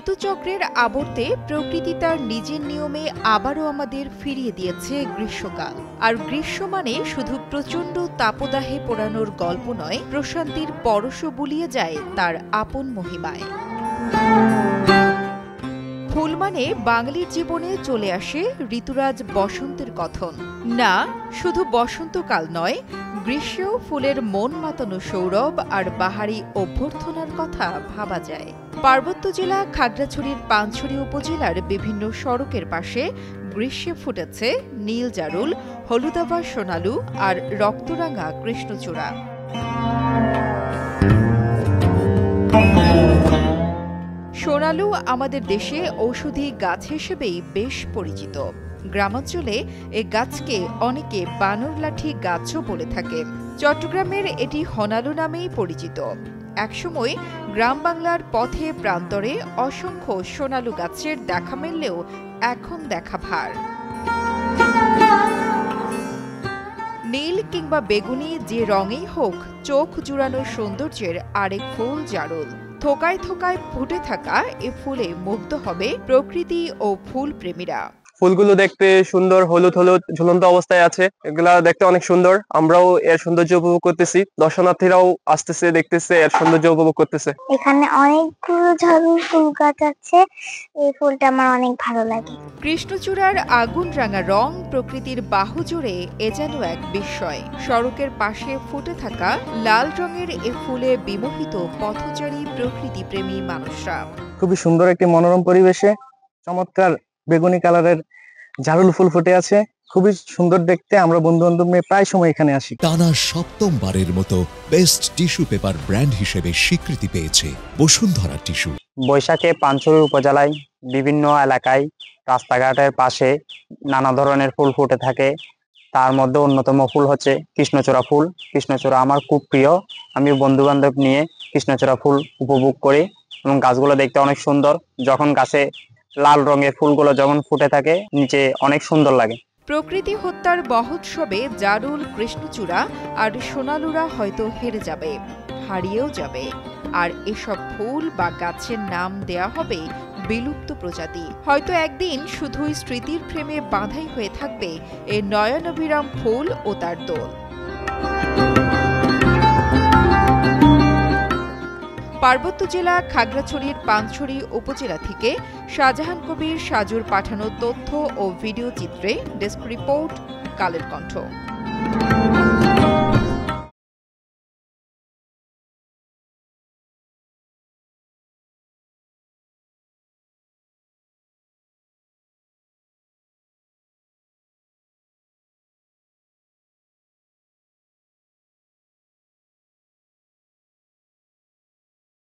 ঋতুচক্রের আবর্তে প্রকৃতি তার নিজের নিয়মে আবারও আমাদের ফিরিয়ে দিয়েছে গ্রীষ্মকাল। আর গ্রীষ্ম মানে শুধু প্রচণ্ড তাপদাহে পোড়ানোর গল্প নয়, প্রশান্তির পরশও বুলিয়ে যায় তার আপন মহিমায়। ফুল মানে বাঙালির জীবনে চলে আসে ঋতুরাজ বসন্তের কথন। না, শুধু বসন্তকাল নয়, গ্রীষ্মেও ফুলের মন মাতানো সৌরভ আর বাহারি অভ্যর্থনার কথা ভাবা যায়। পার্বত্য জেলা খাগড়াছড়ির পানছড়ি উপজেলার বিভিন্ন সড়কের পাশে গ্রীষ্মে ফুটেছে নীল জারুল, হলুদাভা সোনালু আর রক্তরাঙা কৃষ্ণচূড়া। সোনালু আমাদের দেশে ঔষধি গাছ হিসেবেই বেশ পরিচিত। গ্রামাঞ্চলে এ গাছকে অনেকে বানর লাঠি গাছও বলে থাকে। চট্টগ্রামের এটি হনালু নামেই পরিচিত। একসময় গ্রাম বাংলার পথে প্রান্তরে অসংখ্য সোনালু গাছের দেখা মিললেও এখন দেখা ভার। নীল কিংবা বেগুনি যে রঙেই হোক, চোখ জুড়ানো সৌন্দর্যের আরেক ফুল জারুল। থোকায় থোকায় ফুটে থাকা এ ফুলে মুগ্ধ হবে প্রকৃতি ও ফুল প্রেমীরা। ফুলগুলো দেখতে সুন্দর, হলুদ হলুদ ঝুলন্ত অবস্থায় আছে। এগুলা দেখতে অনেক সুন্দর। আমরাও এর সৌন্দর্য উপভোগ করতেছি, দর্শনার্থীরাও আসতেছে, দেখতেছে, এর সৌন্দর্য উপভোগ করতেছে। এখানে অনেকগুলো ঝাড়ু ফুল গাছ আছে। এই ফুলটা আমার অনেক ভালো লাগে। কৃষ্ণচূড়ার আগুন রাঙা রং প্রকৃতির বাহু জুড়ে এ যেন এক বিস্ময়। সড়কের পাশে ফুটে থাকা লাল রঙের এ ফুলে বিমোহিত পথচারী প্রকৃতি প্রেমী মানুষরা। খুবই সুন্দর একটি মনোরম পরিবেশে চমৎকার বেগুনি কালারের জারুল ফুল ফুটে আছে। খুবই সুন্দর দেখতে। আমরা বন্ধু বান্ধব নিয়ে প্রায় সময় এখানে আসি। টানা সপ্তমবারের মতো বেস্ট টিস্যু পেপার ব্র্যান্ড হিসেবে স্বীকৃতি পেয়েছে বসুন্ধরা টিস্যু। বৈশাখে পানছড়ি উপজেলায় বিভিন্ন এলাকায় রাস্তাঘাটের পাশে নানা ধরনের ফুল ফুটে থাকে। তার মধ্যে অন্যতম ফুল হচ্ছে কৃষ্ণচূড়া ফুল। কৃষ্ণচূড়া আমার খুব প্রিয়। আমি বন্ধু বান্ধব নিয়ে কৃষ্ণচূড়া ফুল উপভোগ করি এবং গাছগুলো দেখতে অনেক সুন্দর। যখন গাছে লাল রঙের ফুলগুলো যখন ফুটে থাকে, নিচে অনেক সুন্দর লাগে। প্রকৃতি হত্যার মহোৎসবে জারুল, কৃষ্ণচূড়া আর সোনালুরা হয়তো হেরে যাবে, হারিয়েও যাবে। আর এসব ফুল বা গাছের নাম দেয়া হবে বিলুপ্ত প্রজাতি। হয়তো একদিন শুধুই স্মৃতির ফ্রেমে বাঁধাই হয়ে থাকবে এ নয়নাভিরাম ফুল ও তার দোল। পার্বত্য জেলা খাগড়াছড়ির পানছড়ি উপজেলা থেকে শাহজাহান কবির সাজুর পাঠানো তথ্য ও ভিডিও চিত্রে ডেস্ক রিপোর্ট, কালের কণ্ঠ।